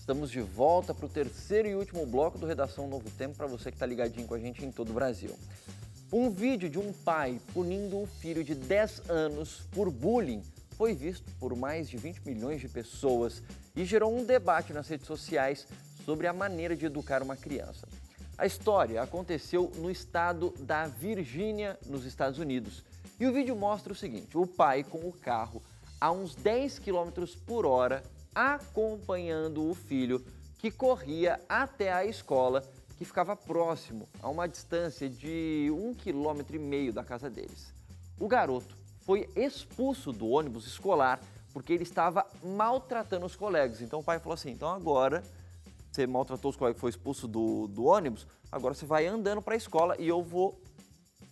Estamos de volta para o terceiro e último bloco do Redação Novo Tempo para você que está ligadinho com a gente em todo o Brasil. Um vídeo de um pai punindo um filho de 10 anos por bullying foi visto por mais de 20 milhões de pessoas e gerou um debate nas redes sociais sobre a maneira de educar uma criança. A história aconteceu no estado da Virgínia, nos Estados Unidos. E o vídeo mostra o seguinte: o pai com o carro a uns 10 km por hora acompanhando o filho que corria até a escola, que ficava próximo, a uma distância de 1,5 km da casa deles. O garoto foi expulso do ônibus escolar porque ele estava maltratando os colegas. Então o pai falou assim: então agora você maltratou os colegas, foi expulso do ônibus, agora você vai andando para a escola e eu vou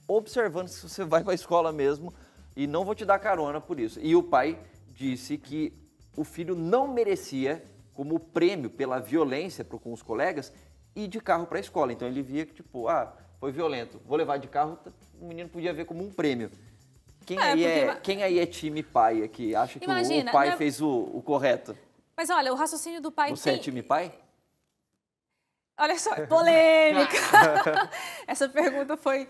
observando se você vai para a escola mesmo e não vou te dar carona por isso. E o pai disse que o filho não merecia, como prêmio pela violência com os colegas, ir de carro para a escola. Então ele via que, tipo, foi violento, vou levar de carro, o menino podia ver como um prêmio. Quem aí é time pai aqui? Acha que o pai fez o correto? Mas olha, o raciocínio do pai... Você é time pai? Olha só, polêmica! Essa pergunta foi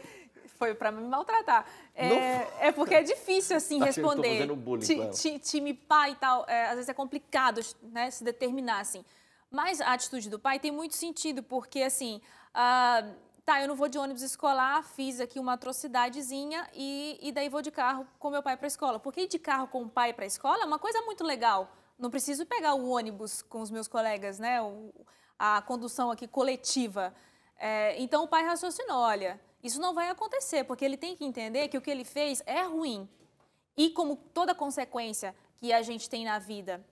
para me maltratar. É porque é difícil, assim, responder. Eu tô fazendo bullying com ela. Time pai e tal, às vezes é complicado, né, se determinar, assim. Mas a atitude do pai tem muito sentido, porque, assim, eu não vou de ônibus escolar, fiz aqui uma atrocidadezinha e daí vou de carro com meu pai para a escola. Porque ir de carro com o pai para a escola é uma coisa muito legal. Não preciso pegar o ônibus com os meus colegas, né, a condução aqui coletiva. Então o pai raciocinou: olha, isso não vai acontecer, porque ele tem que entender que o que ele fez é ruim. E como toda consequência que a gente tem na vida,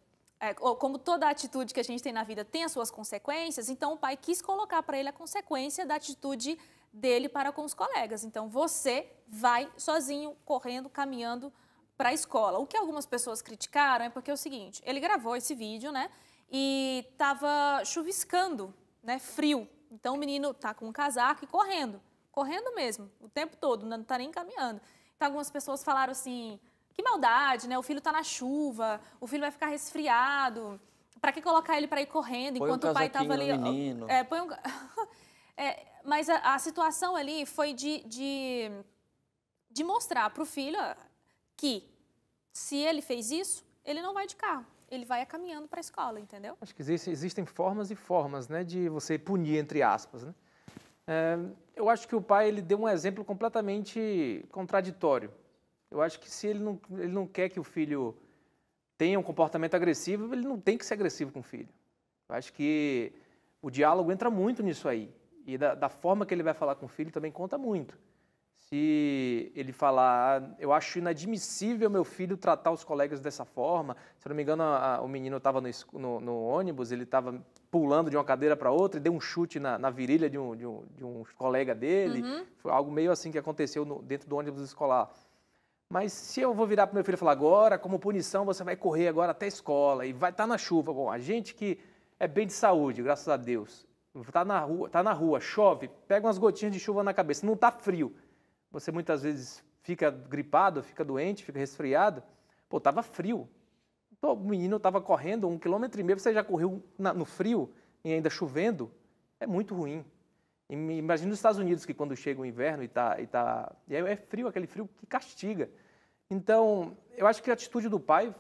como toda atitude que a gente tem na vida tem as suas consequências, então o pai quis colocar para ele a consequência da atitude dele para com os colegas. Então você vai sozinho, correndo, caminhando para a escola. O que algumas pessoas criticaram é porque é o seguinte: ele gravou esse vídeo, né, e estava chuviscando, né, frio. Então o menino está com um casaco e correndo mesmo, o tempo todo, não está nem caminhando. Então algumas pessoas falaram assim: que maldade, né? O filho está na chuva, o filho vai ficar resfriado, para que colocar ele para ir correndo enquanto o pai estava ali? Menino. Mas a situação ali foi de mostrar para o filho que se ele fez isso, ele não vai de carro. Ele vai caminhando para a escola, entendeu? Acho que existem formas e formas, né, de você punir, entre aspas, né? Eu acho que o pai ele deu um exemplo completamente contraditório. Eu acho que se ele não quer que o filho tenha um comportamento agressivo, ele não tem que ser agressivo com o filho. Eu acho que o diálogo entra muito nisso aí. E da forma que ele vai falar com o filho também conta muito. Se ele falar: eu acho inadmissível meu filho tratar os colegas dessa forma. Se eu não me engano, o menino estava no ônibus, ele estava pulando de uma cadeira para outra e deu um chute na virilha de um colega dele. Uhum. Foi algo meio assim que aconteceu dentro do ônibus escolar. Mas se eu vou virar para meu filho e falar: agora, como punição, você vai correr agora até a escola e vai estar na chuva. Bom, a gente que é bem de saúde, graças a Deus, tá na rua, chove, pega umas gotinhas de chuva na cabeça, não está frio. Você muitas vezes fica gripado, fica doente, fica resfriado. Pô, estava frio. O menino estava correndo 1,5 km, você já correu no frio e ainda chovendo. É muito ruim. Imagina nos Estados Unidos, que quando chega o inverno e é frio, aquele frio que castiga. Então, eu acho que a atitude do pai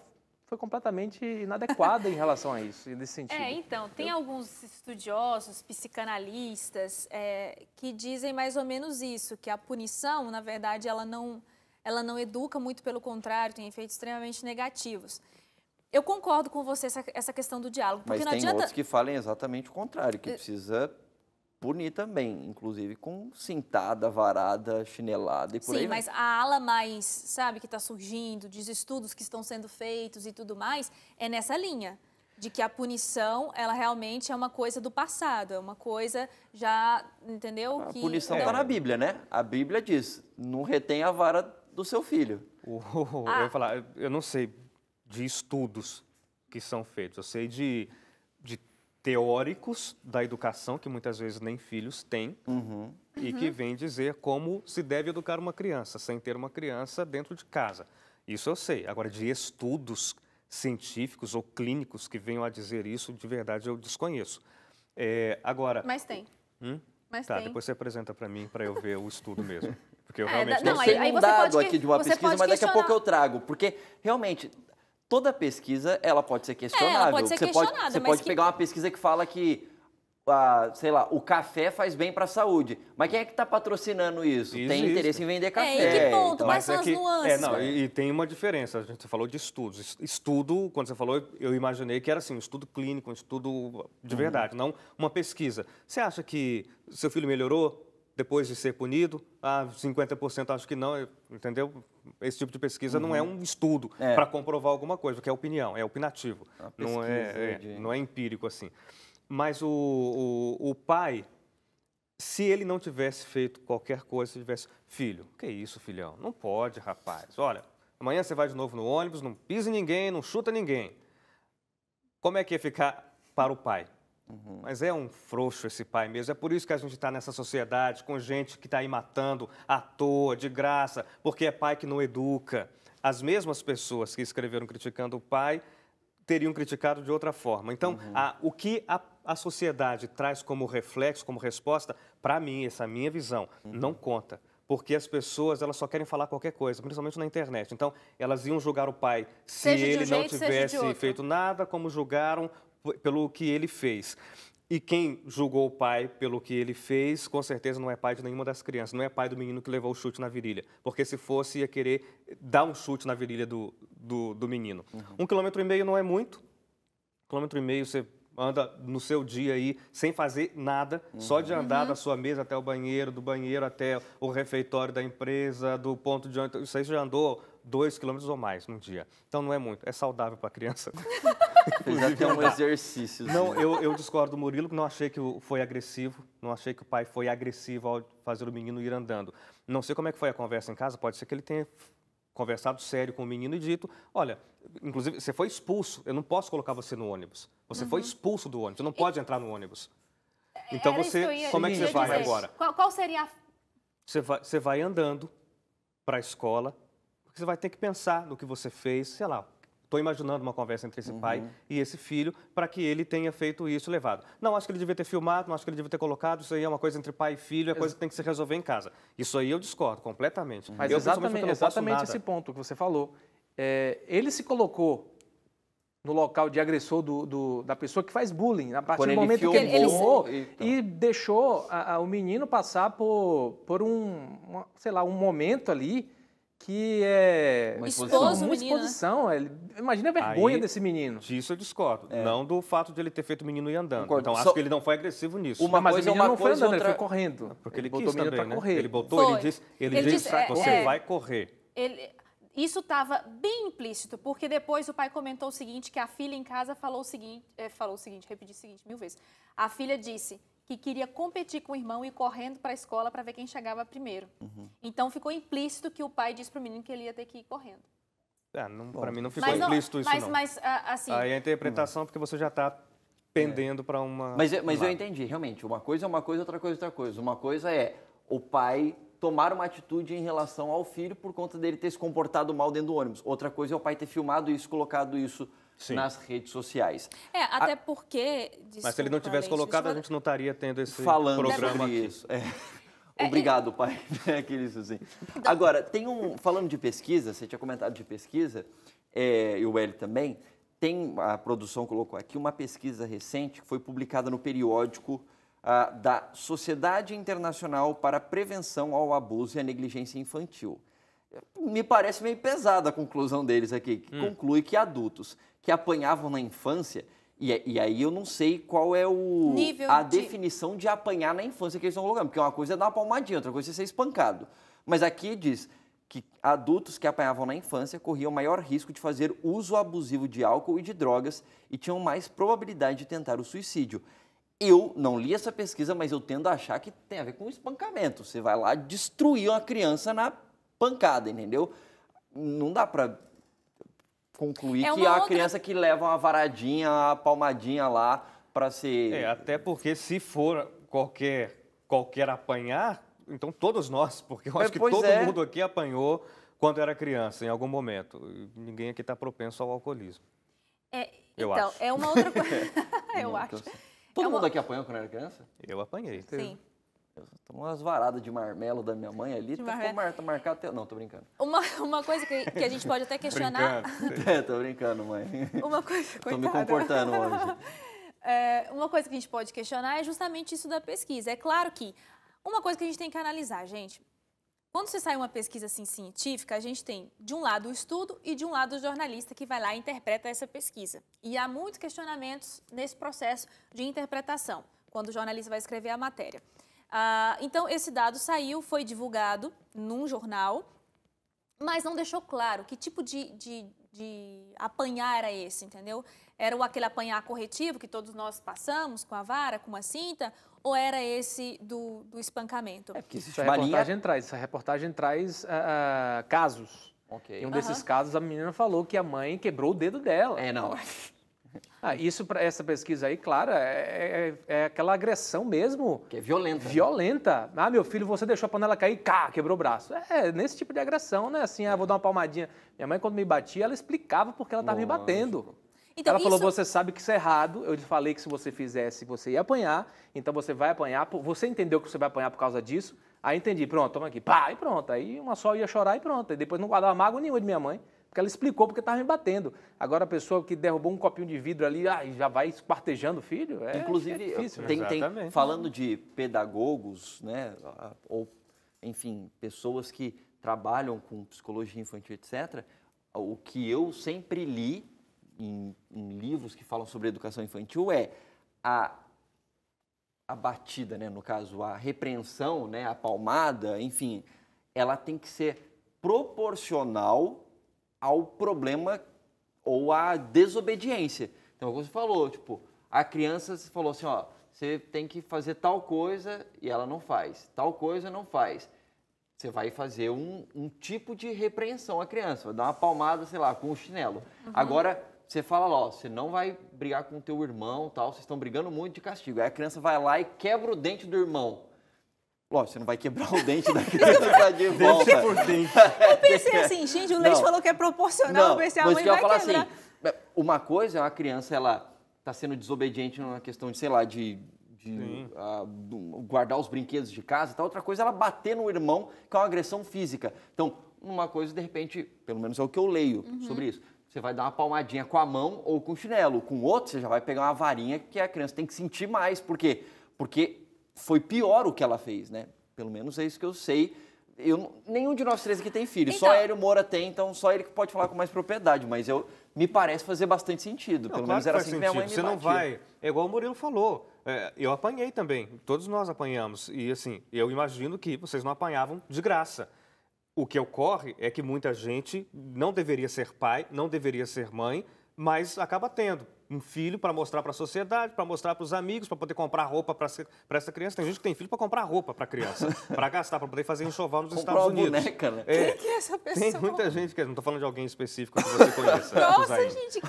foi completamente inadequada em relação a isso, nesse sentido. Então, tem alguns estudiosos, psicanalistas, que dizem mais ou menos isso, que a punição, na verdade, ela não educa, muito pelo contrário, tem efeitos extremamente negativos. Eu concordo com você essa questão do diálogo. Porque Mas não tem adianta... outros que falem exatamente o contrário, que precisa punir também, inclusive com cintada, varada, chinelada e por aí. Sim, mas a ala mais, sabe, que está surgindo, dos estudos que estão sendo feitos e tudo mais, é nessa linha, de que a punição, ela realmente é uma coisa do passado, é uma coisa já, entendeu? A punição está na Bíblia, né? A Bíblia diz: não retém a vara do seu filho. Eu ia falar, eu não sei de estudos que são feitos, eu sei de teóricos da educação, que muitas vezes nem filhos têm, e que vêm dizer como se deve educar uma criança, sem ter uma criança dentro de casa. Isso eu sei. Agora, de estudos científicos ou clínicos que venham a dizer isso, de verdade eu desconheço. Agora... Mas tem. Mas tá, tem. depois você apresenta para mim, para eu ver o estudo mesmo. Porque eu É, realmente não, não aí- sei. Tem um você dado pode aqui de uma você pesquisa, pode mas daqui a pouco questionar. eu trago, porque realmente toda pesquisa ela pode ser questionável. ela pode ser você questionada, você mas pode que- pegar uma pesquisa que fala que, sei lá, o café faz bem para a saúde. Mas quem é que está patrocinando isso? Tem Existe. interesse em vender café. e que ponto? então- Quais são as nuances? não, e tem uma diferença. A gente falou de estudos. Estudo, quando você falou, eu imaginei que era assim, um estudo clínico, um estudo de verdade, não uma pesquisa. Você acha que seu filho melhorou depois de ser punido? 50% acho que não, entendeu? Esse tipo de pesquisa não é um estudo para comprovar alguma coisa, que é opinião, é opinativo. Não não é empírico assim. Mas o pai, se ele não tivesse feito qualquer coisa, se tivesse... Filho, que isso, filhão? Não pode, rapaz. Olha, amanhã você vai de novo no ônibus, não pisa em ninguém, não chuta ninguém. Como é que ia ficar para o pai? Mas é um frouxo esse pai mesmo. É por isso que a gente está nessa sociedade com gente que está aí matando à toa, de graça, porque é pai que não educa. As mesmas pessoas que escreveram criticando o pai teriam criticado de outra forma. Então, o que a sociedade traz como reflexo, como resposta, para mim, essa é a minha visão, não conta. Porque as pessoas, elas só querem falar qualquer coisa, principalmente na internet. Então, elas iam julgar o pai se Seja de um ele não jeito, seja de tivesse outro. feito nada, como julgaram pelo que ele fez. E quem julgou o pai pelo que ele fez, com certeza não é pai de nenhuma das crianças, não é pai do menino que levou o chute na virilha. Porque se fosse, ia querer dar um chute na virilha do menino. 1,5 km não é muito. 1,5 km você anda no seu dia aí sem fazer nada, só de andar da sua mesa até o banheiro, do banheiro até o refeitório da empresa, do ponto de ônibus. Isso aí já andou 2 km ou mais num dia. Então não é muito, é saudável para a criança. Já tem um exercício. Não, eu discordo do Murilo, que não achei que foi agressivo, não achei que o pai foi agressivo ao fazer o menino ir andando. Não sei como é que foi a conversa em casa, pode ser que ele tenha conversado sério com o menino e dito, olha, inclusive, você foi expulso, eu não posso colocar você no ônibus. Você foi expulso do ônibus, você não pode entrar no ônibus. Então Era isso que eu ia- como é que ia você vai dizer. agora? Qual seria a... Você vai andando para a escola, porque você vai ter que pensar no que você fez, sei lá. Estou imaginando uma conversa entre esse pai e esse filho para que ele tenha feito isso e levado. Não acho que ele devia ter filmado, não acho que ele devia ter colocado. Isso aí é uma coisa entre pai e filho, é coisa que tem que se resolver em casa. Isso aí eu discordo completamente. Mas eu, pessoalmente, não posso exatamente nada. esse ponto que você falou. Ele se colocou no local de agressor da pessoa que faz bullying, a partir Quando do ele momento que ele filmou, filmou então. e deixou o menino passar por sei lá, um momento ali que é Uma Expôs o uma menino, né? exposição. Imagina a vergonha Aí, desse menino. Disso eu discordo. Não do fato de ele ter feito o menino ir andando. Concordo. Então, Só- acho que ele não foi agressivo nisso. Uma Mas coisa o é menino uma não foi coisa, andando, outra... ele foi correndo. Porque ele botou quis o menino também, pra né? correr. Ele botou, Foi. ele disse, Ele disse, você vai correr. Isso estava bem implícito, porque depois o pai comentou o seguinte, que a filha em casa falou o seguinte, repetiu o seguinte 1000 vezes. A filha disse que queria competir com o irmão e ir correndo para a escola para ver quem chegava primeiro. Então ficou implícito que o pai disse para o menino que ele ia ter que ir correndo. Para mim não ficou Mas, implícito isso, não. assim, Aí a interpretação, porque você já está pendendo para uma... Mas eu lado. entendi, realmente. Uma coisa é uma coisa, outra coisa é outra coisa. Uma coisa é o pai tomar uma atitude em relação ao filho por conta dele ter se comportado mal dentro do ônibus. Outra coisa é o pai ter filmado isso, colocado isso Sim. nas redes sociais. até porque... Mas se ele não tivesse Desculpa, Leite, colocado, a deixa eu- gente não estaria tendo esse Falando programa sobre aqui. isso. Obrigado, pai. Aquele isso assim. Agora, falando de pesquisa, você tinha comentado de pesquisa, e o Hélio também, a produção colocou aqui uma pesquisa recente que foi publicada no periódico da Sociedade Internacional para a Prevenção ao Abuso e à Negligência Infantil. Me parece meio pesada a conclusão deles aqui, que conclui que adultos que apanhavam na infância, e aí eu não sei qual é Nível a de- definição de apanhar na infância que eles estão colocando, porque uma coisa é dar uma palmadinha, outra coisa é ser espancado. Mas aqui diz que adultos que apanhavam na infância corriam maior risco de fazer uso abusivo de álcool e de drogas e tinham mais probabilidade de tentar o suicídio. Eu não li essa pesquisa, mas eu tendo a achar que tem a ver com espancamento. Você vai lá destruir uma criança na pancada, entendeu? Não dá pra concluir É que uma a outra- criança que leva uma varadinha, uma palmadinha lá pra ser... Até porque se for qualquer apanhar, então todos nós, porque eu acho que Pois todo é. mundo aqui apanhou quando era criança, em algum momento. E ninguém aqui está propenso ao alcoolismo. Eu Então, acho. é uma outra coisa. Eu Não, acho. Todo É uma- mundo aqui apanhou quando era criança? Eu apanhei. Sim. Eu tomo umas varadas de marmelo da minha mãe ali, tá marcado até... Não, tô brincando. Uma coisa que a gente pode até questionar. Tô brincando, mãe. Uma coisa, Tô me coitada. comportando hoje. Uma coisa que a gente pode questionar é justamente isso da pesquisa. É claro que uma coisa que a gente tem que analisar, gente. Quando você sai uma pesquisa assim, científica, a gente tem, de um lado, o estudo e, de um lado, o jornalista que vai lá e interpreta essa pesquisa. E há muitos questionamentos nesse processo de interpretação, quando o jornalista vai escrever a matéria. Então, esse dado saiu, foi divulgado num jornal, mas não deixou claro que tipo de apanhar era esse, entendeu? Era aquele apanhar corretivo que todos nós passamos, com a vara, com uma cinta, ou era esse do espancamento? Porque existe Essa reportagem traz casos. Ok. Em um desses casos, a menina falou que a mãe quebrou o dedo dela. Não. Isso, para essa pesquisa aí, claro, é aquela agressão mesmo. Que é violenta. Violenta. Meu filho, você deixou a panela cair, quebrou o braço. Nesse tipo de agressão, né? Assim, vou dar uma palmadinha. Minha mãe, quando me batia, ela explicava porque ela estava me batendo. Então, ela falou, você sabe que isso é errado. Eu lhe falei que se você fizesse, você ia apanhar. Então, você vai apanhar. Você entendeu que você vai apanhar por causa disso. Aí, entendi. Pronto, toma aqui. Pá, e pronto. Aí, uma só ia chorar e pronto. E depois não guardava mágoa nenhuma de minha mãe. Porque ela explicou porque estava me batendo. Agora, a pessoa que derrubou um copinho de vidro ali, já vai esquartejando o filho. Inclusive, difícil, tem, falando de pedagogos, né, ou, enfim, pessoas que trabalham com psicologia infantil, etc., o que eu sempre li em livros que falam sobre educação infantil é a batida, né, no caso, a repreensão, né, a palmada, enfim, ela tem que ser proporcional ao problema ou à desobediência. Então, como você falou, tipo, a criança falou assim, ó, você tem que fazer tal coisa e ela não faz, tal coisa não faz. Você vai fazer um tipo de repreensão à criança, vai dar uma palmada, sei lá, com o chinelo. Agora, você fala lá, ó, você não vai brigar com o teu irmão, tal, vocês estão brigando muito de castigo. Aí a criança vai lá e quebra o dente do irmão. Lógico, você não vai quebrar o dente da criança de volta. Eu pensei assim, gente, o Leite falou que é proporcional, eu pensei, a mãe vai quebrar. Assim, uma coisa é uma criança, ela está sendo desobediente numa questão de, sei lá, de guardar os brinquedos de casa e tal. Outra coisa é ela bater no irmão, que é uma agressão física. Então, uma coisa, de repente, pelo menos é o que eu leio sobre isso, você vai dar uma palmadinha com a mão ou com o chinelo. Com o outro, você já vai pegar uma varinha que a criança tem que sentir mais. Por quê? Porque foi pior o que ela fez, né? Pelo menos é isso que eu sei. Nenhum de nós três aqui tem filho, então, só Hélio Moura tem, então só ele que pode falar com mais propriedade, mas me parece fazer bastante sentido. Pelo menos era assim que minha mãe me batia. Você não vai... É igual o Murilo falou, eu apanhei também, todos nós apanhamos, e assim, eu imagino que vocês não apanhavam de graça. O que ocorre é que muita gente não deveria ser pai, não deveria ser mãe, mas acaba tendo um filho para mostrar para a sociedade, para mostrar para os amigos, para poder comprar roupa para essa criança. Tem gente que tem filho para comprar roupa para a criança, para gastar, para poder fazer enxoval nos Estados Unidos. Boneca, né? Quem é essa pessoa? Tem muita gente que... Não estou falando de alguém específico que você conheça. Nossa, gente,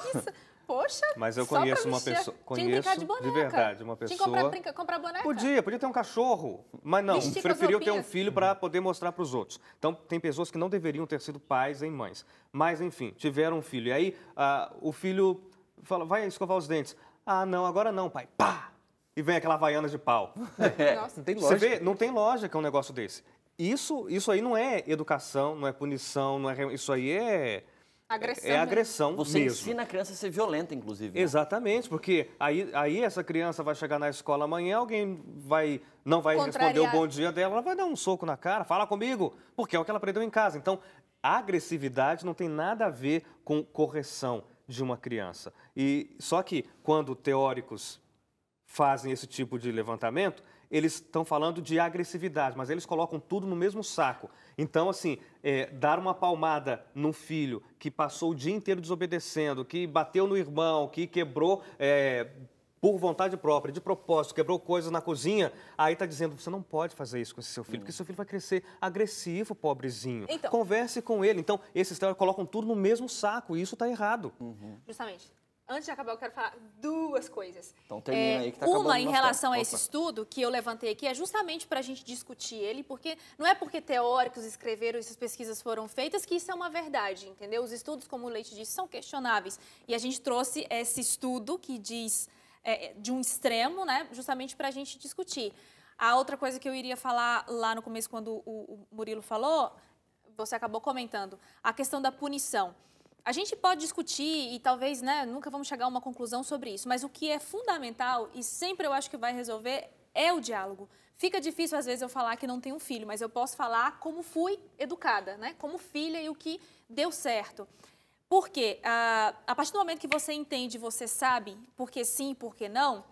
poxa. Mas eu conheço uma pessoa... Conheço de verdade uma pessoa... Tinha que comprar boneca? Podia ter um cachorro, mas não, preferiu ter um filho para poder mostrar para os outros. Então, tem pessoas que não deveriam ter sido pais nem mães. Mas, enfim, tiveram um filho. E aí, o filho fala, vai escovar os dentes. Ah, não, agora não, pai. Pá! E vem aquela havaiana de pau. Nossa, não tem lógica. Você vê, não tem lógica um negócio desse. Isso aí não é educação, não é punição, não é... Isso aí é... Agressão. É agressão Você mesmo. ensina a criança a ser violenta, inclusive. Né? Exatamente, porque aí essa criança vai chegar na escola amanhã, alguém não vai responder o bom dia dela, ela vai dar um soco na cara, fala comigo, porque é o que ela aprendeu em casa. Então, a agressividade não tem nada a ver com correção de uma criança. E só que quando teóricos fazem esse tipo de levantamento, eles estão falando de agressividade, mas eles colocam tudo no mesmo saco. Então, assim, dar uma palmada num filho que passou o dia inteiro desobedecendo, que bateu no irmão, que quebrou por vontade própria, de propósito, quebrou coisas na cozinha, aí está dizendo, você não pode fazer isso com esse seu filho, porque seu filho vai crescer agressivo, pobrezinho. Então, converse com ele. Então, esses teóricos colocam tudo no mesmo saco, e isso está errado. Justamente. Antes de acabar, eu quero falar duas coisas. Então termina aí que tá acabando Uma em nosso relação tempo. a esse estudo que eu levantei aqui é justamente para a gente discutir ele, porque não é porque teóricos escreveram, essas pesquisas foram feitas, que isso é uma verdade, entendeu? Os estudos, como o Leite disse, são questionáveis. E a gente trouxe esse estudo que diz de um extremo, né, justamente para a gente discutir. A outra coisa que eu iria falar lá no começo, quando o Murilo falou, você acabou comentando, a questão da punição. A gente pode discutir e talvez, né, nunca vamos chegar a uma conclusão sobre isso, mas o que é fundamental e sempre eu acho que vai resolver é o diálogo. Fica difícil às vezes eu falar que não tenho um filho, mas eu posso falar como fui educada, né, como filha e o que deu certo. Porque a partir do momento que você entende, você sabe por que sim e por que não,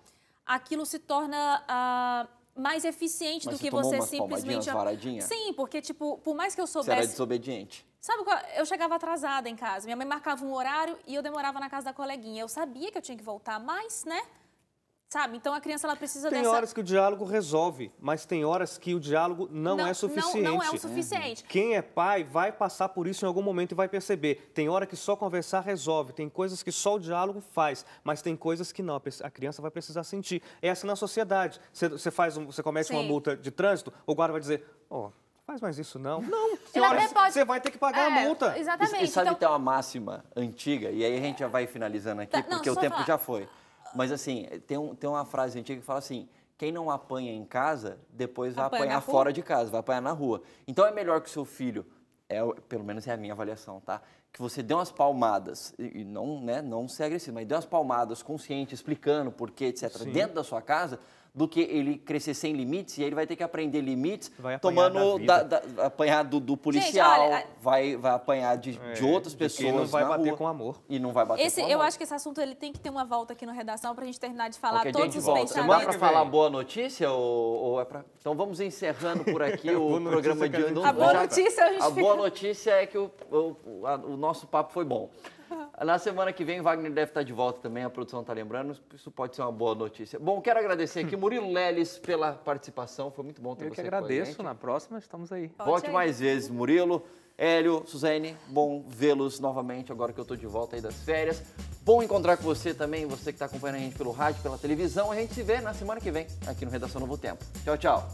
aquilo se torna mais eficiente Mas do que tomou você umas simplesmente... palmadinhas, varadinha? Sim, porque, tipo, por mais que eu Você soubesse... era desobediente. Sabe qual? Eu chegava atrasada em casa. Minha mãe marcava um horário e eu demorava na casa da coleguinha. Eu sabia que eu tinha que voltar, mas, né? Sabe? Então a criança ela precisa Tem dessa... horas que o diálogo resolve, mas tem horas que o diálogo não é suficiente. Não é o suficiente. Quem é pai vai passar por isso em algum momento e vai perceber. Tem hora que só conversar resolve, tem coisas que só o diálogo faz, mas tem coisas que não, a criança vai precisar sentir. É assim na sociedade. Você comete uma Sim. multa de trânsito, o guarda vai dizer, faz mais isso não. Não, Ele até pode- você vai ter que pagar a multa. Exatamente. E sabe Então, que tem uma máxima antiga, e aí a gente já vai finalizando aqui, Tá, não, porque o só tempo falar. já foi. Mas assim, tem uma frase antiga que fala assim, quem não apanha em casa, depois vai Apanha na apanhar rua? fora de casa, vai apanhar na rua. Então é melhor que o seu filho, pelo menos é a minha avaliação, tá? Que você dê umas palmadas, e não, né, não ser agressivo, mas dê umas palmadas consciente, explicando por quê, etc., dentro da sua casa, do que ele crescer sem limites, e aí ele vai ter que aprender limites, Vai apanhar tomando da vida. apanhar do policial, olha, vai apanhar de outras de pessoas quem não vai na bater rua, com amor. E não vai bater com amor. eu acho que esse assunto ele tem que ter uma volta aqui no Redação pra gente terminar de falar Qualquer dia a todos gente os volta. pensamentos. Semana para falar boa notícia ou é para... Então vamos encerrando por aqui o boa programa de notícia hoje. que a boa notícia, a gente A fica- boa notícia é que o nosso papo foi bom. Na semana que vem, o Wagner deve estar de volta também, a produção está lembrando, isso pode ser uma boa notícia. Bom, quero agradecer aqui Murilo Leles pela participação, foi muito bom ter Eu você que com a agradeço, gente. na próxima estamos aí. Volte aí. mais vezes, Murilo. Hélio, Suzane, bom vê-los novamente agora que eu estou de volta aí das férias. Bom encontrar com você também, você que está acompanhando a gente pelo rádio, pela televisão. A gente se vê na semana que vem, aqui no Redação Novo Tempo. Tchau, tchau.